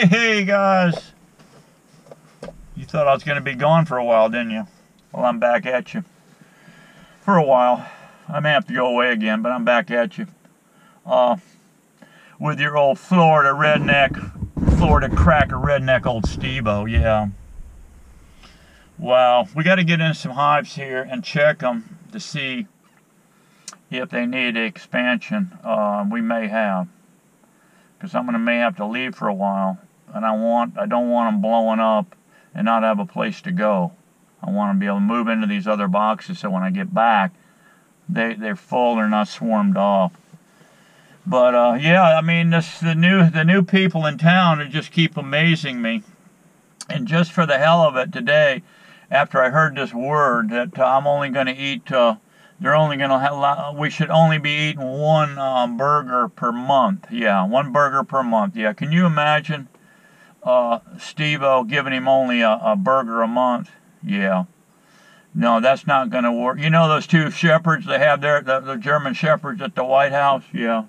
Hey guys, you thought I was going to be gone for a while, didn't you? Well, I'm back at you for a while. I may have to go away again, but I'm back at you with your old Florida cracker redneck old Steve-O. Yeah, wow, we got to get in some hives here and check them to see if they need expansion. We may have, because may have to leave for a while, and I don't want them blowing up and not have a place to go. I want to be able to move into these other boxes so when I get back, they're full, they're not swarmed off. But yeah, I mean, the new people in town just keep amazing me. And just for the hell of it today, after I heard this word that I'm only going to eat, we should only be eating one burger per month. Yeah, one burger per month. Yeah, can you imagine Steve-O giving him only a burger a month? Yeah. No, that's not going to work. You know those two shepherds they have there, the German shepherds at the White House? Yeah.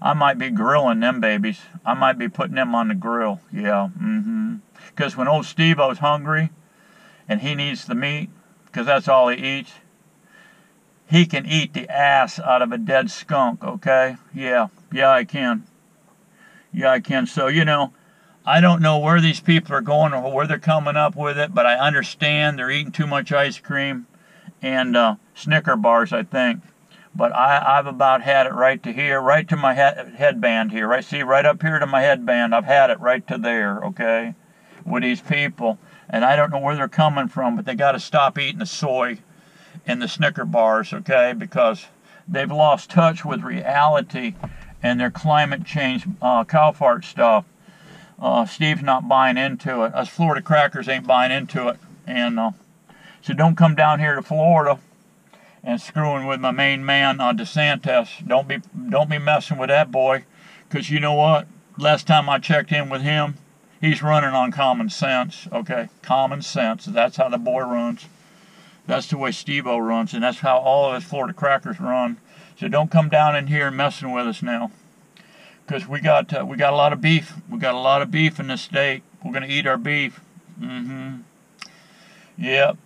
I might be grilling them babies. I might be putting them on the grill. Yeah. Because when old Steve-O's hungry and he needs the meat, because that's all he eats, he can eat the ass out of a dead skunk, okay? Yeah. Yeah, I can. Yeah, I can. So, you know, I don't know where these people are going or where they're coming up with it, but I understand they're eating too much ice cream and Snicker bars, I think. But I've about had it right to here, right to my headband here. Right, see, right up here to my headband, I've had it right to there, okay, with these people. And I don't know where they're coming from, but they got to stop eating the soy and the Snicker bars, okay, because they've lost touch with reality and their climate change cow fart stuff. Steve's not buying into it. Us Florida crackers ain't buying into it. And so don't come down here to Florida and screwing with my main man, DeSantis. Don't be messing with that boy, because you know what? Last time I checked in with him, he's running on common sense. Okay, common sense. That's how the boy runs. That's the way Steve-O runs, and that's how all of his Florida crackers run. So don't come down in here messing with us now, because we got a lot of beef. We got a lot of beef in this state. We're gonna eat our beef. Yep.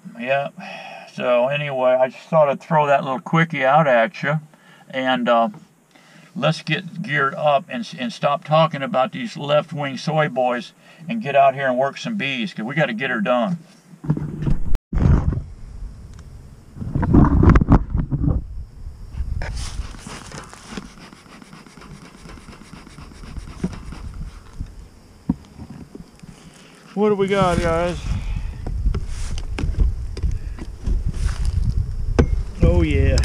So anyway, I just thought I'd throw that little quickie out at you, and let's get geared up and stop talking about these left-wing soy boys and get out here and work some bees, because we got to get her done. What do we got, guys? Oh yeah.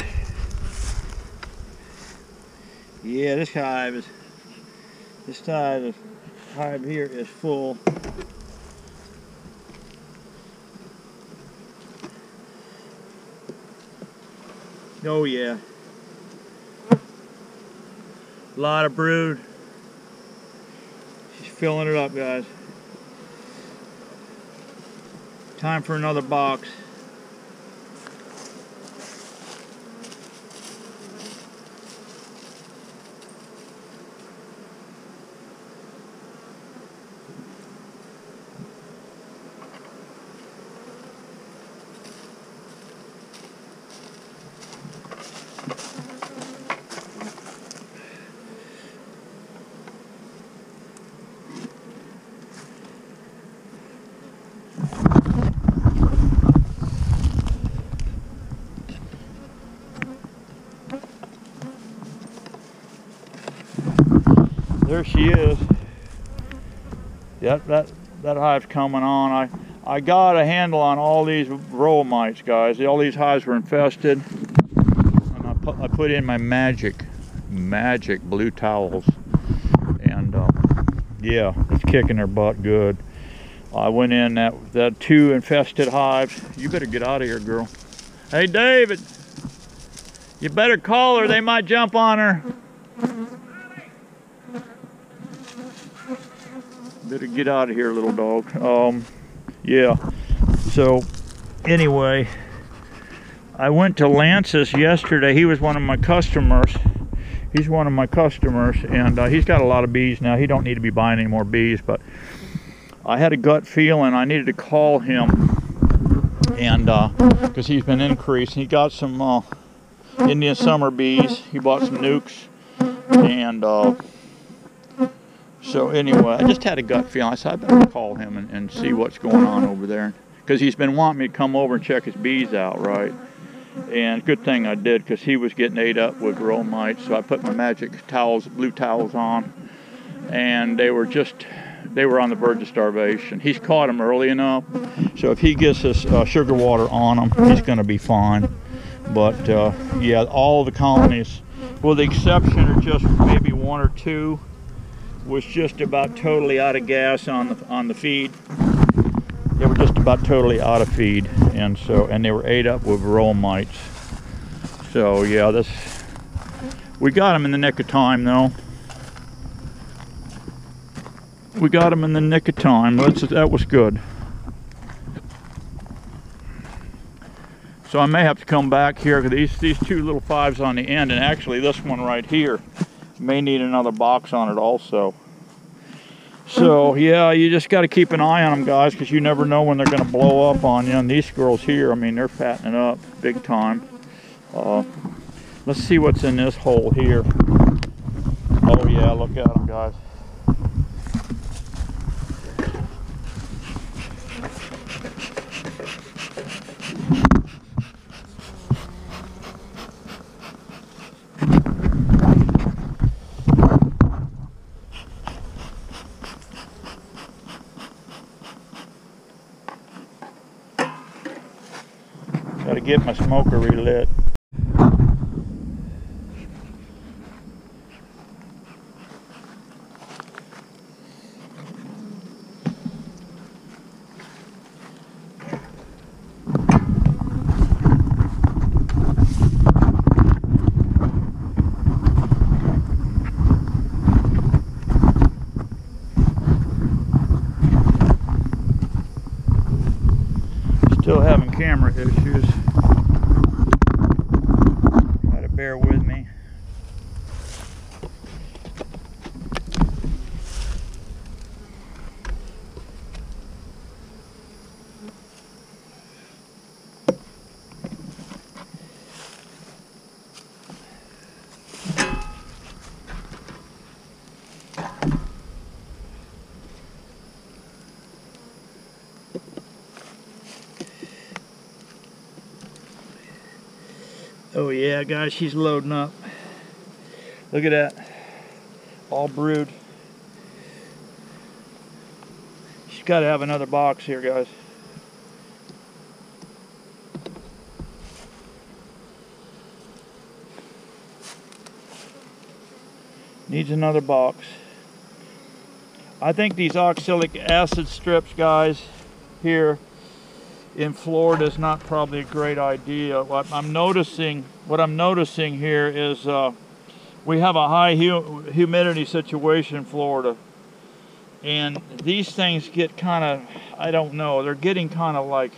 Yeah, this hive here is full. Oh yeah. A lot of brood. She's filling it up, guys. Time for another box. There she is. Yep, that hive's coming on. I got a handle on all these varroa mites, guys. All these hives were infested, and I put in my magic blue towels, and yeah, it's kicking their butt good. I went in that 2 infested hives. You better get out of here, girl. Hey, David, you better call her. They might jump on her. Better get out of here, little dog. Yeah. So, anyway, I went to Lance's yesterday. He was one of my customers, He's one of my customers, and he's got a lot of bees now. He don't need to be buying any more bees, but I had a gut feeling I needed to call him, and because he's been increasing. He got some Indian summer bees. He bought some nukes, and so anyway, I just had a gut feeling. I said I better call him and see what's going on over there, because he's been wanting me to come over and check his bees out, right? And good thing I did, because he was getting ate up with varroa mites. So I put my magic towels, blue towels on, and they were on the verge of starvation. He's caught them early enough, so if he gets this sugar water on them, he's going to be fine. But yeah, all the colonies, with the exception of just maybe one or two, was just about totally out of gas on the feed. They were just about totally out of feed, and they were ate up with varroa mites. So yeah, we got them in the nick of time, though. We got them in the nick of time. That was good. So I may have to come back here, because these two little 5s on the end, and actually this one right here may need another box on it also. So yeah, you just got to keep an eye on them, guys, because you never know when they're going to blow up on you. And these girls here, I mean, they're fattening up big time. Let's see what's in this hole here. Oh yeah, look at them, guys. Got to get my smoker relit. Still having camera issues. Gotta bear with me. Oh yeah, guys, she's loading up. Look at that. All brood. She's got to have another box here, guys. Needs another box. I think these oxalic acid strips, guys, here in Florida is not probably a great idea. What I'm noticing here is we have a high humidity situation in Florida, and these things get kind of, I don't know, they're getting kind of like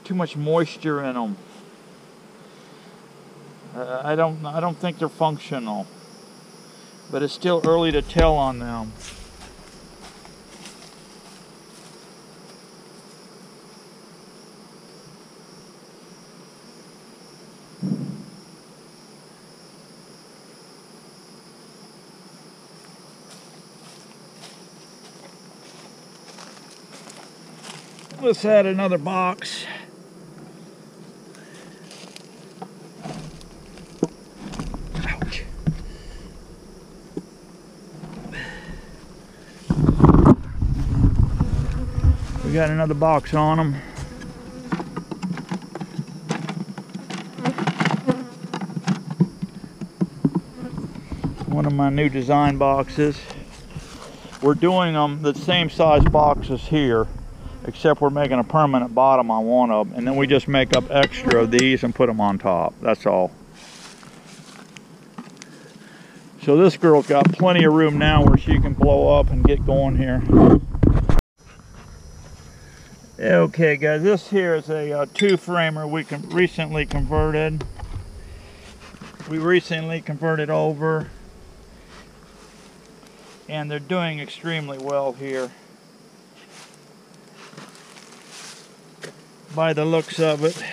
too much moisture in them. I don't think they're functional, but it's still early to tell on them. Let's add another box. Ouch. We got another box on them. One of my new design boxes. We're doing them the same size boxes here, except we're making a permanent bottom on one of them, and then we just make up extra of these and put them on top. That's all. So this girl's got plenty of room now where she can blow up and get going here. Okay guys, this here is a two-framer we recently converted. we recently converted over, and they're doing extremely well here by the looks of it.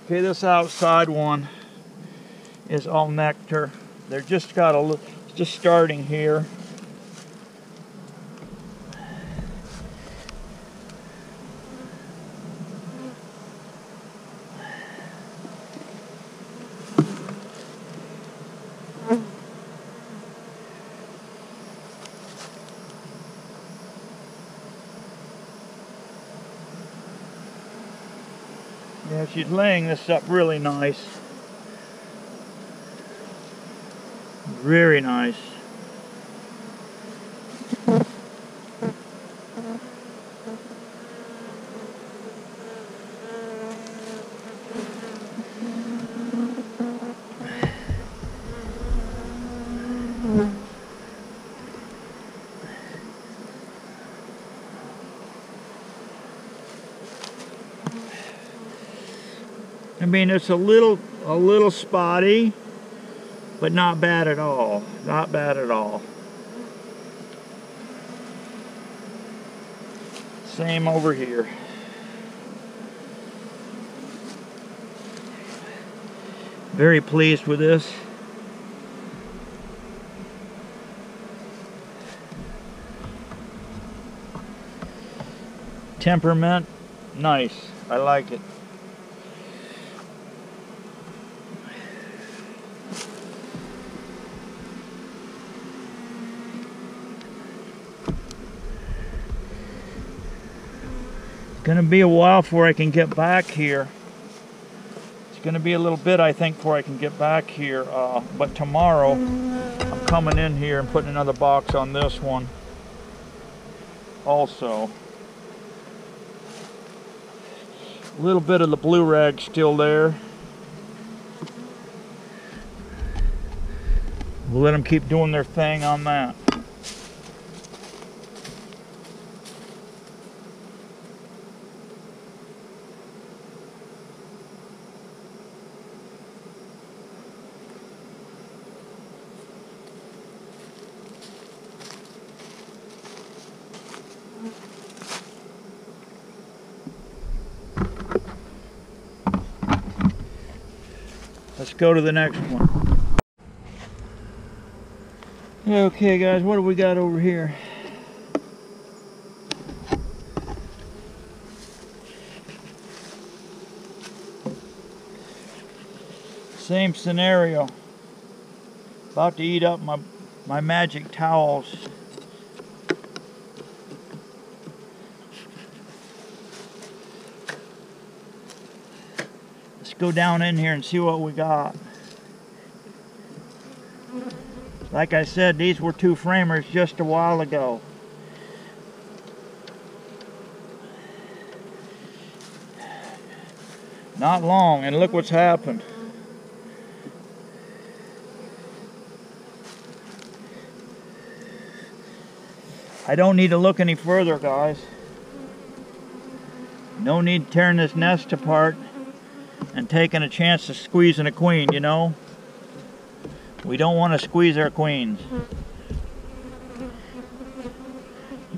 Okay, this outside one is all nectar. They're just starting here. Yeah, she's laying this up really nice. Very nice. I mean, it's a little spotty, but not bad at all. Not bad at all. Same over here. Very pleased with this. Temperament, nice. I like it. Gonna be a while before I can get back here. It's gonna be a little bit, I think, before I can get back here. But tomorrow, I'm coming in here and putting another box on this one. Also, a little bit of the blue rag still there. We'll let them keep doing their thing on that. Let's go to the next one. Okay guys, what do we got over here? Same scenario. About to eat up my magic towels. Let's go down in here and see what we got. Like I said, these were 2 framers just a while ago. Not long, and look what's happened. I don't need to look any further, guys. No need tearing this nest apart and taking a chance of squeezing a queen, you know? We don't want to squeeze our queens.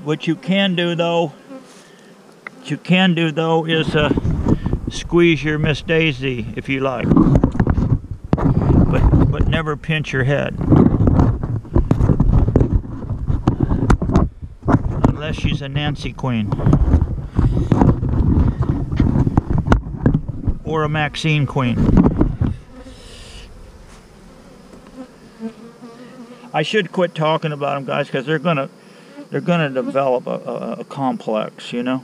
What you can do though is squeeze your Miss Daisy if you like. But never pinch your head. Unless she's a Nancy queen. Or a Maxine queen. I should quit talking about them, guys, because they're gonna develop a complex, you know.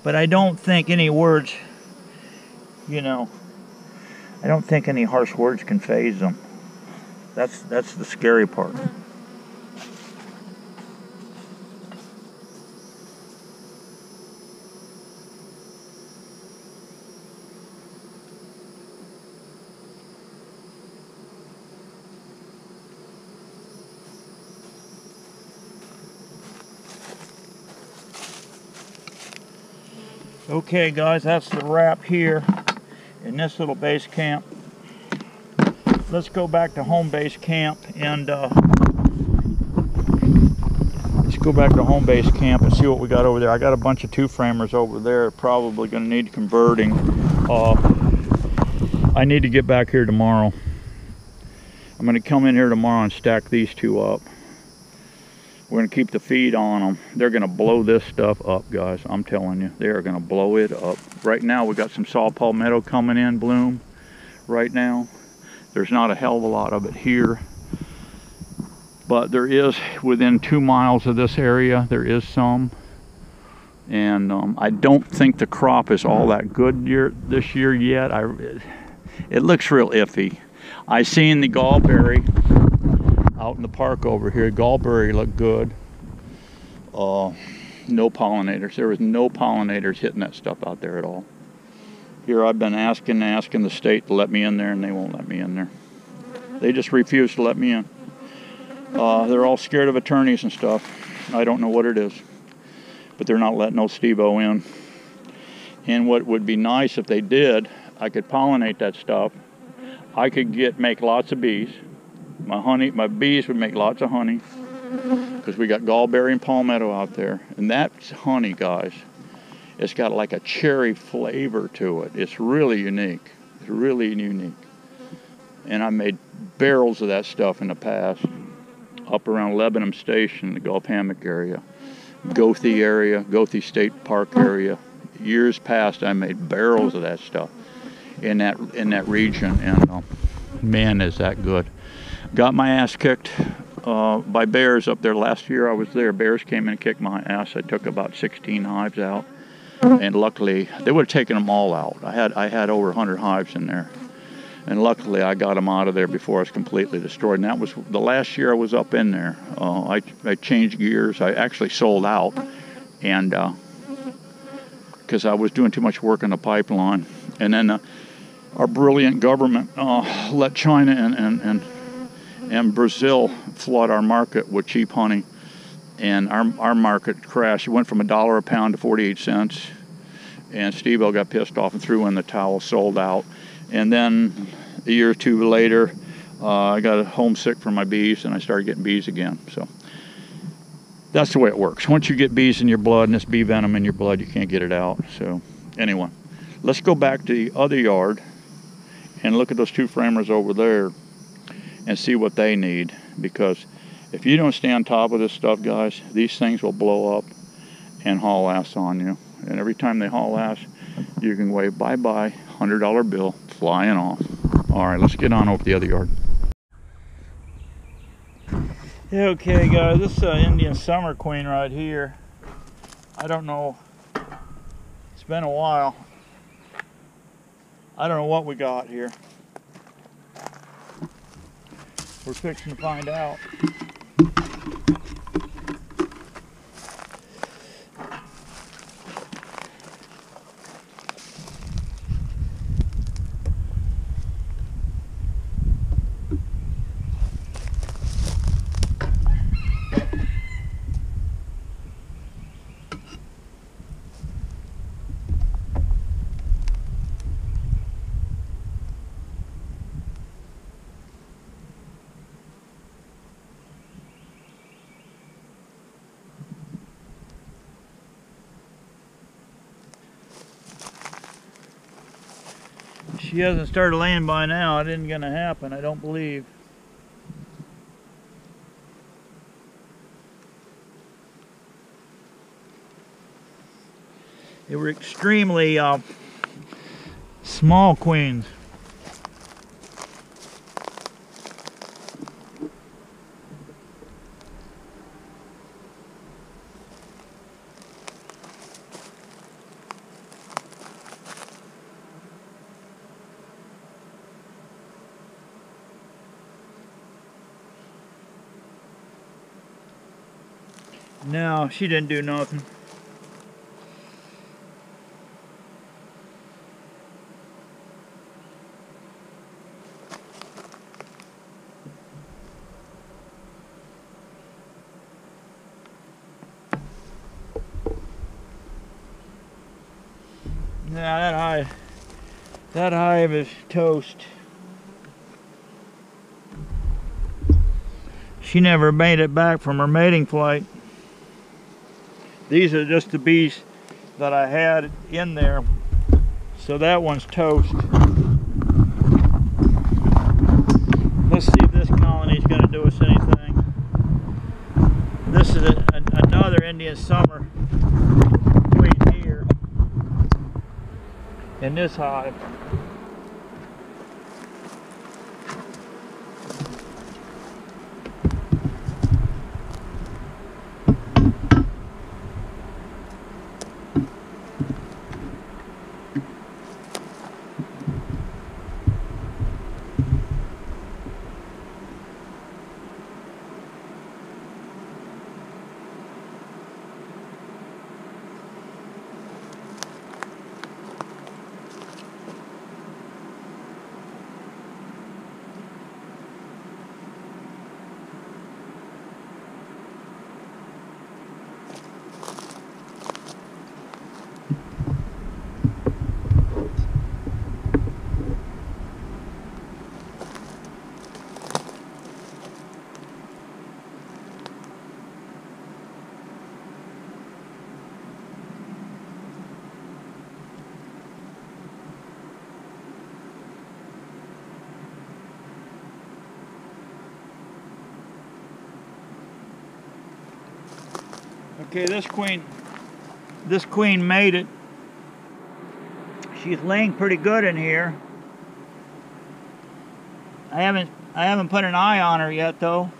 But I don't think any words, you know, I don't think any harsh words can faze them. That's the scary part. Okay guys, that's the wrap here in this little base camp. Let's go back to home base camp and see what we got over there. I got a bunch of 2-framers over there, probably going to need converting. I need to get back here tomorrow. I'm going to come in here tomorrow and stack these 2 up. We're going to keep the feed on them. They're going to blow this stuff up, guys. I'm telling you, they are going to blow it up. Right now, we got some saw palmetto coming in bloom right now. There's not a hell of a lot of it here, but there is within 2 miles of this area. There is some, and I don't think the crop is all that good this year yet. It looks real iffy. I seen the gallberry out in the park over here. Gallberry looked good. No pollinators. There was no pollinators hitting that stuff out there at all. Here I've been asking the state to let me in there, and they won't let me in there. They just refuse to let me in. They're all scared of attorneys and stuff. I don't know what it is, but they're not letting no Steve-O in. And what would be nice if they did, I could pollinate that stuff. I could make lots of bees. My bees would make lots of honey, because we got gallberry and palmetto out there. And that honey, guys, it's got like a cherry flavor to it. It's really unique. It's really unique. And I made barrels of that stuff in the past, up around Lebanon Station, the Gulf Hammock area, Gothi State Park area. Years past, I made barrels of that stuff in that region, and man, is that good. Got my ass kicked by bears up there. Last year I was there. Bears came in and kicked my ass. I took about 16 hives out, and luckily they would have taken them all out. I had over 100 hives in there, and luckily I got them out of there before I was completely destroyed. And that was the last year I was up in there. I changed gears. I actually sold out, and because I was doing too much work in the pipeline. And then our brilliant government let China and Brazil flood our market with cheap honey, and our market crashed. It went from $1 a pound to 48 cents, and Steve-O got pissed off and threw in the towel, sold out. And then a year or 2 later, I got homesick for my bees, and I started getting bees again. So that's the way it works. Once you get bees in your blood and this bee venom in your blood, you can't get it out. So anyway, let's go back to the other yard and look at those 2-framers over there and see what they need, because if you don't stay on top of this stuff, guys, these things will blow up and haul ass on you. And every time they haul ass, you can wave bye-bye, $100 bill flying off. All right, let's get on over to the other yard. Okay, guys, this is Indian Summer Queen right here. I don't know. It's been a while. I don't know what we got here. We're fixing to find out. She hasn't started laying by now. It isn't going to happen, I don't believe. They were extremely small queens. No, she didn't do nothing. Now that hive is toast. She never made it back from her mating flight. These are just the bees that I had in there. So that one's toast. Let's see if this colony is going to do us anything. This is another Indian summer queen here in this hive. Okay, this queen made it. She's laying pretty good in here. I haven't put an eye on her yet though.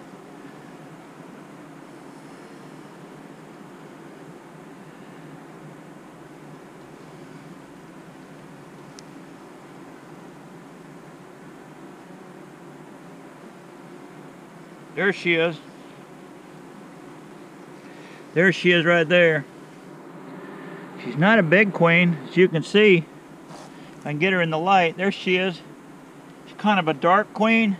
There she is. There she is right there. She's not a big queen, as you can see. I can get her in the light. There she is. She's kind of a dark queen.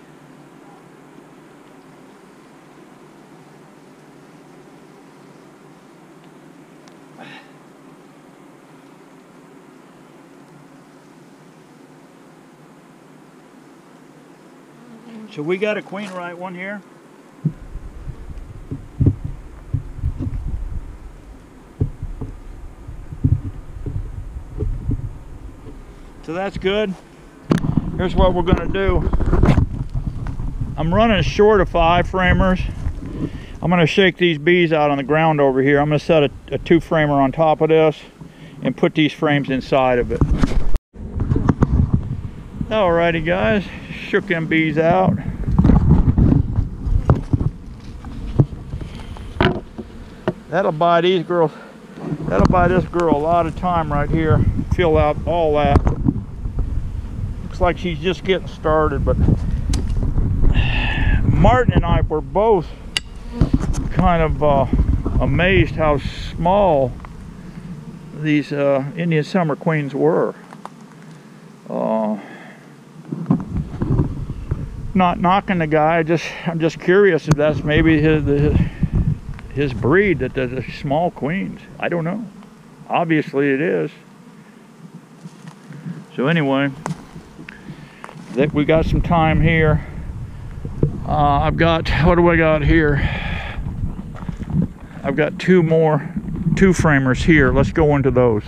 So we got a queen right one here. So that's good. Here's what we're going to do. I'm running short of 5 framers. I'm going to shake these bees out on the ground over here. I'm going to set a 2-framer on top of this and put these frames inside of it. Alrighty guys, shook them bees out. That'll buy these girls, that'll buy this girl a lot of time right here. Fill out all that. Looks like she's just getting started, but Martin and I were both kind of amazed how small these Indian summer queens were. Not knocking the guy, I'm just curious if that's maybe his breed, that there's small queens. I don't know. Obviously it is. So anyway, that we got some time here. I've got, what do I got here? I've got 2 framers here. Let's go into those.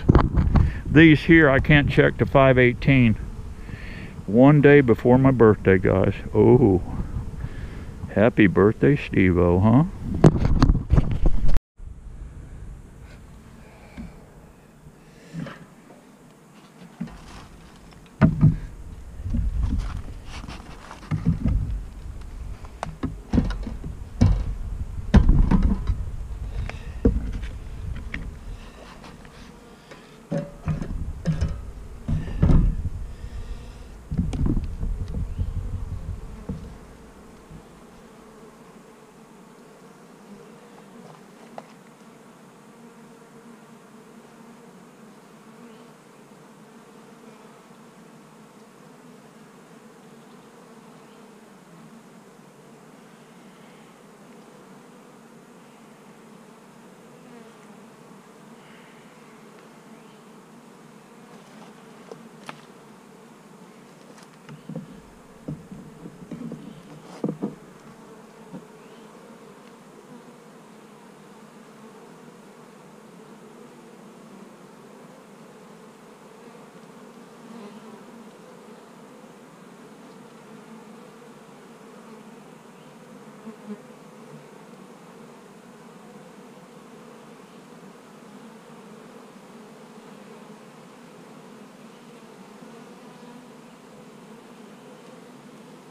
These here I can't check to 518. One day before my birthday, guys. Oh, happy birthday, Steve-O, huh?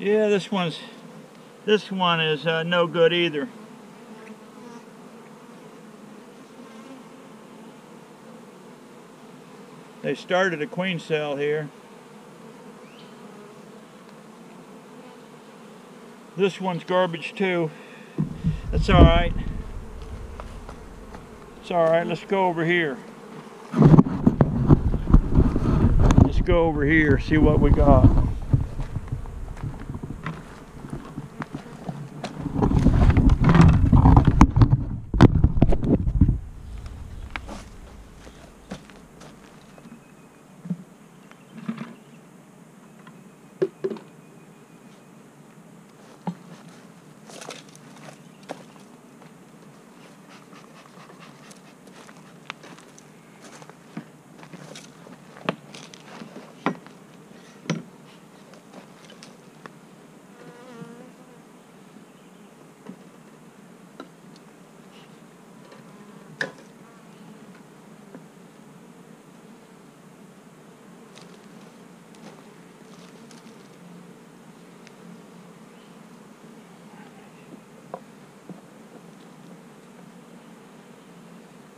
Yeah, this one is no good either. They started a queen cell here. This one's garbage too. That's all right. It's all right. Let's go over here. Let's go over here, see what we got.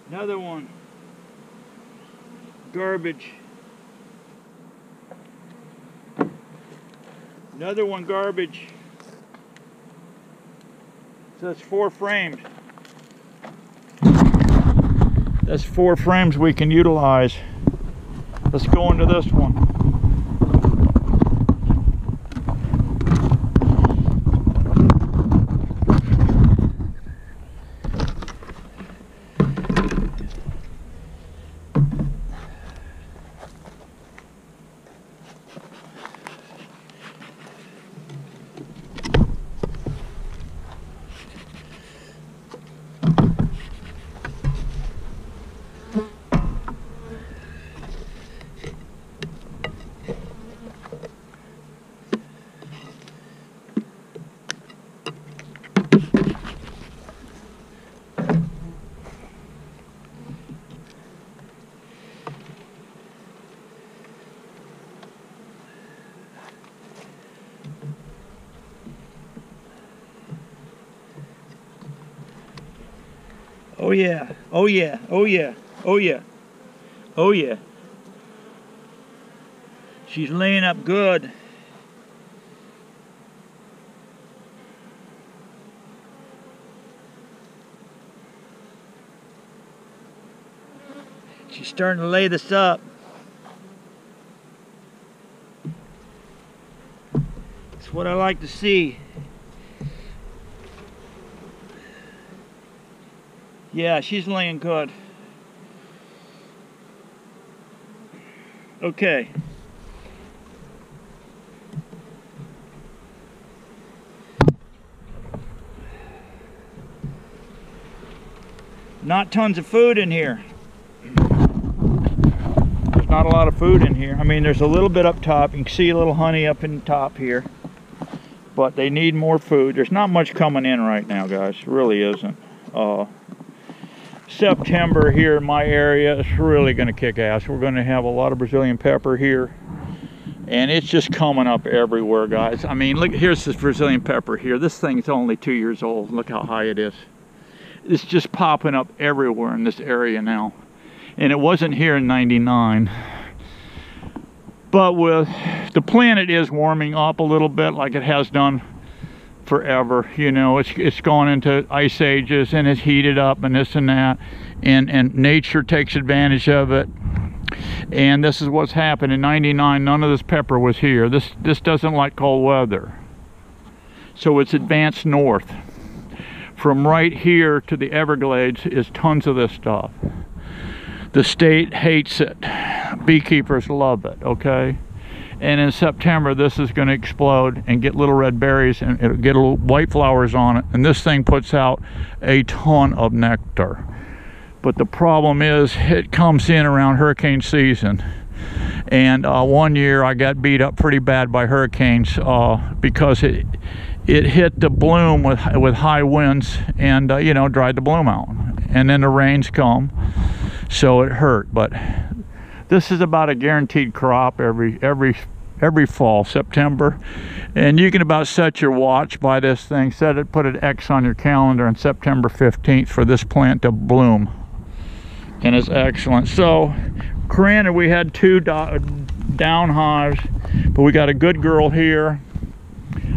Another one. Garbage. Another one garbage. So that's 4 frames. That's 4 frames we can utilize. Let's go into this one. Oh yeah, oh yeah, oh yeah, oh yeah, oh yeah. She's laying up good. She's starting to lay this up. That's what I like to see. Yeah, she's laying good. Okay. Not tons of food in here. There's not a lot of food in here. I mean, there's a little bit up top. You can see a little honey up in the top here. But they need more food. There's not much coming in right now, guys. It really isn't. September here in my area is really going to kick ass. We're going to have a lot of Brazilian pepper here, and it's just coming up everywhere, guys. I mean, look, here's this Brazilian pepper here. This thing's only 2 years old. Look how high it is. It's just popping up everywhere in this area now, and it wasn't here in '99. But with the planet is warming up a little bit, like it has done forever. You know, it's gone into ice ages and it's heated up and this and that, and nature takes advantage of it. And this is what's happened. In '99, none of this pepper was here. This doesn't like cold weather, so it's advanced north. From right here to the Everglades is tons of this stuff. The state hates it. Beekeepers love it, okay? And in September, this is going to explode and get little red berries, and it'll get little white flowers on it. And this thing puts out a ton of nectar. But the problem is, it comes in around hurricane season. And one year, I got beat up pretty bad by hurricanes because it hit the bloom with high winds and, you know, dried the bloom out. And then the rains come, so it hurt. But this is about a guaranteed crop every every fall, September. And you can about set your watch by this thing. Set it, put an X on your calendar on September 15th for this plant to bloom. And it's excellent. So, granted, we had 2 down hives, but we got a good girl here.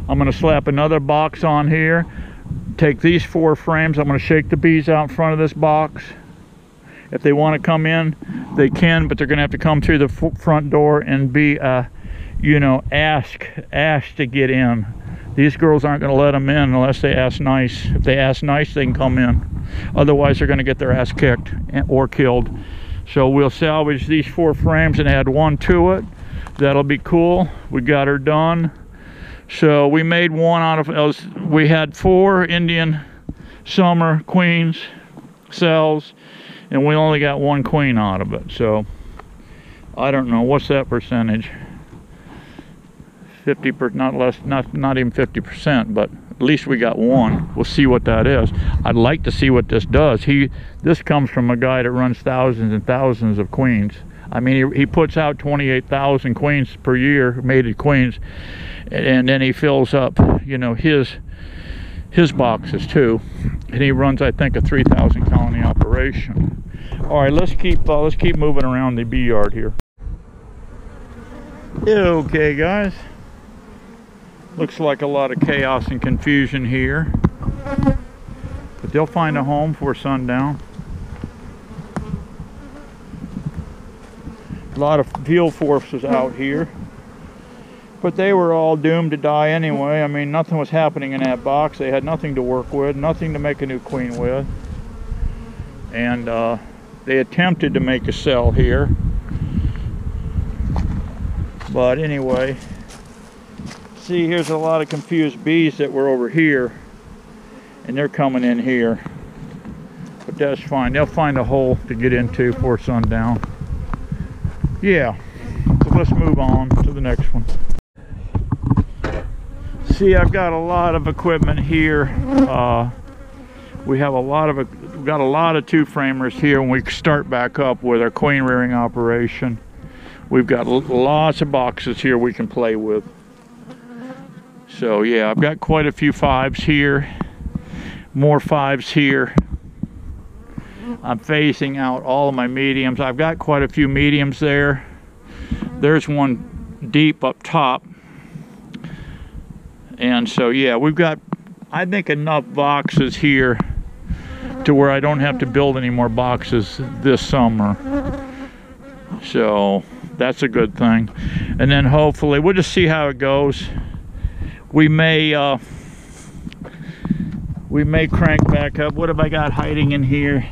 I'm going to slap another box on here. Take these 4 frames. I'm going to shake the bees out in front of this box. If they want to come in, they can, but they're going to have to come through the front door and be, you know, ask to get in. These girls aren't going to let them in unless they ask nice. If they ask nice, they can come in. Otherwise, they're going to get their ass kicked or killed. So we'll salvage these 4 frames and add 1 to it. That'll be cool. We got her done. So we made 1 out of, we had 4 Indian summer queens cells, and we only got 1 queen out of it. So I don't know, what's that percentage? 50%, not even 50%, but at least we got 1. We'll see what that is. I'd like to see what this does. This comes from a guy that runs thousands and thousands of queens. I mean, he puts out 28,000 queens per year, mated queens, and then he fills up, you know, his boxes too. And he runs, I think, a 3,000 colony operation. All right, let's keep moving around the bee yard here. Okay, guys. Looks like a lot of chaos and confusion here, but they'll find a home before sundown. A lot of field forces out here, but they were all doomed to die anyway. I mean, nothing was happening in that box. They had nothing to work with, nothing to make a new queen with, and they attempted to make a cell here, but anyway. See, here's a lot of confused bees that were over here, and they're coming in here, but that's fine. They'll find a hole to get into before sundown. Yeah, so let's move on to the next one. See, I've got a lot of equipment here. We got a lot of 2-framers here when we start back up with our queen rearing operation. We've got lots of boxes here we can play with. So yeah, I've got quite a few 5s here, more 5s here. I'm phasing out all of my mediums. I've got quite a few mediums there. There's one deep up top. And so yeah, we've got, I think, enough boxes here to where I don't have to build any more boxes this summer. So that's a good thing. And then hopefully, we'll just see how it goes. We may crank back up. What have I got hiding in here?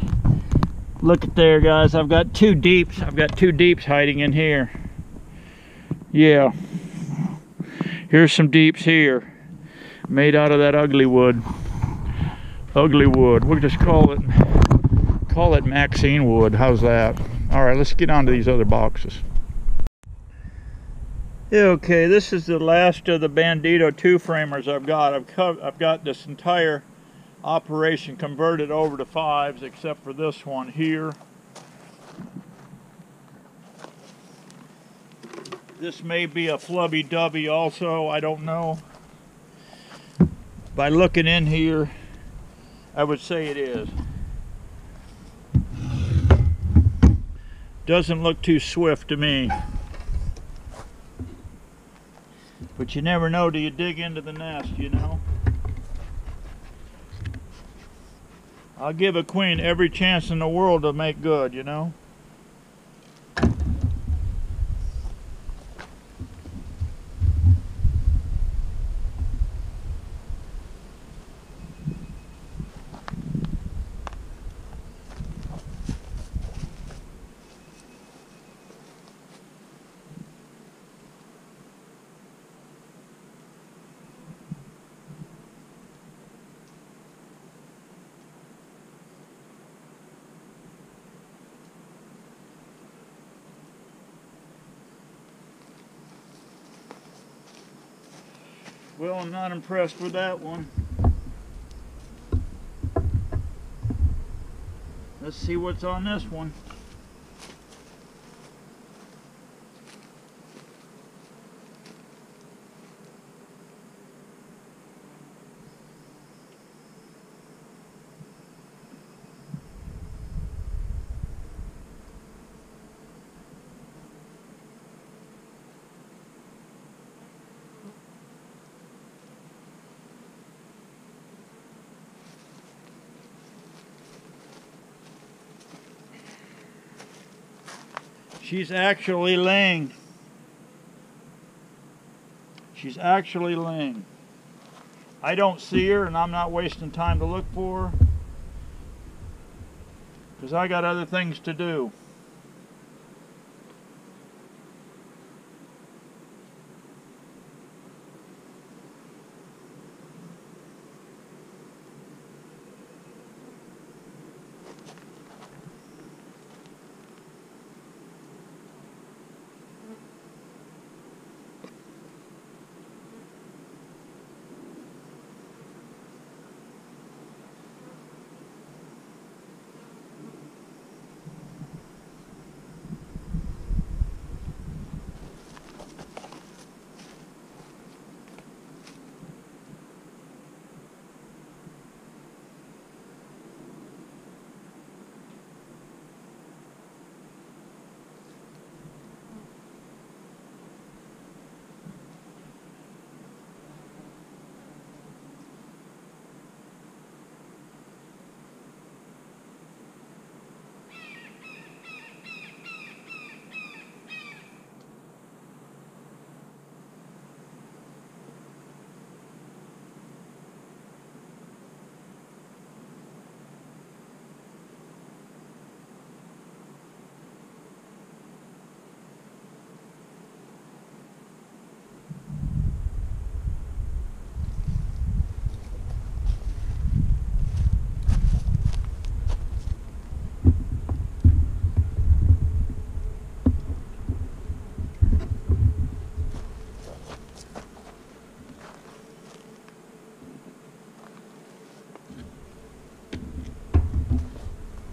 Look at there, guys. I've got 2 deeps. I've got 2 deeps hiding in here. Yeah. Here's some deeps here, made out of that ugly wood. Ugly wood. We'll just call it Maxine wood. How's that? All right, let's get on to these other boxes. Okay, this is the last of the Bandito 2-framers I've got. I've got this entire operation converted over to 5s, except for this one here. This may be a flubby dubby also, I don't know. By looking in here, I would say it is. Doesn't look too swift to me. But you never know till you dig into the nest, you know. I'll give a queen every chance in the world to make good, you know. Well, I'm not impressed with that one. Let's see what's on this one. She's actually laying. She's actually laying. I don't see her, and I'm not wasting time to look for her, because I got other things to do.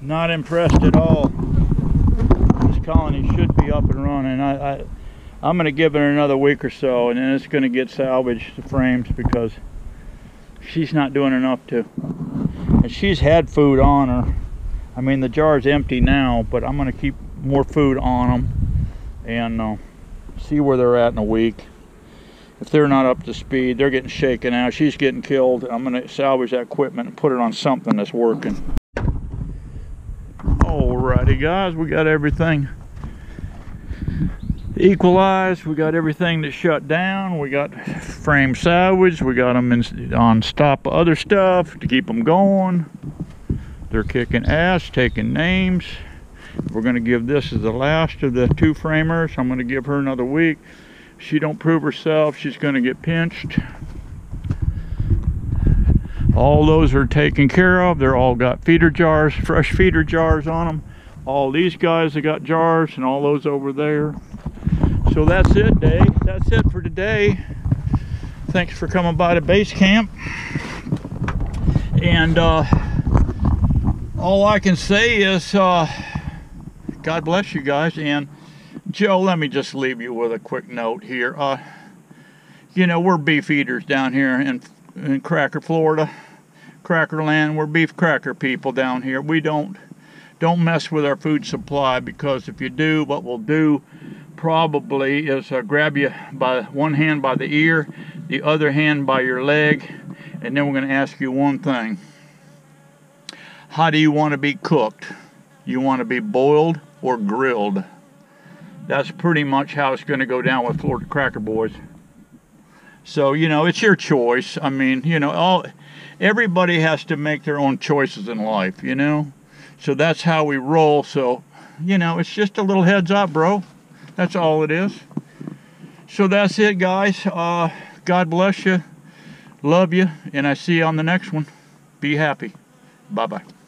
Not impressed at all. This colony should be up and running. I'm going to give it another week or so, and then it's going to get salvaged, the frames, because she's not doing enough to. And she's had food on her. I mean, the jar's empty now, but I'm going to keep more food on them and see where they're at in a week. If they're not up to speed, they're getting shaken out. She's getting killed. I'm going to salvage that equipment and put it on something that's working. Alrighty guys, we got everything equalized. We got everything that shut down. We got frame salvaged. We got them on stop other stuff to keep them going. They're kicking ass, taking names. We're going to give this as the last of the 2 framers. I'm going to give her another week. If she don't prove herself, she's going to get pinched. All those are taken care of. They're all got feeder jars, fresh feeder jars on them. All these guys have got jars, and all those over there. So that's it, Dave. That's it for today. Thanks for coming by the base camp. And all I can say is God bless you guys. And Joe, let me just leave you with a quick note here. You know, we're beef eaters down here in Cracker, Florida, Cracker Land. We're beef cracker people down here. We don't mess with our food supply, because if you do, what we'll do probably is grab you by one hand by the ear, the other hand by your leg, and then we're going to ask you one thing. How do you want to be cooked? You want to be boiled or grilled? That's pretty much how it's going to go down with Florida Cracker Boys. So, you know, it's your choice. I mean, you know, everybody has to make their own choices in life, you know. So that's how we roll. So, you know, it's just a little heads up, bro. That's all it is. So that's it, guys. God bless you. Love you. And I see you on the next one. Be happy. Bye-bye.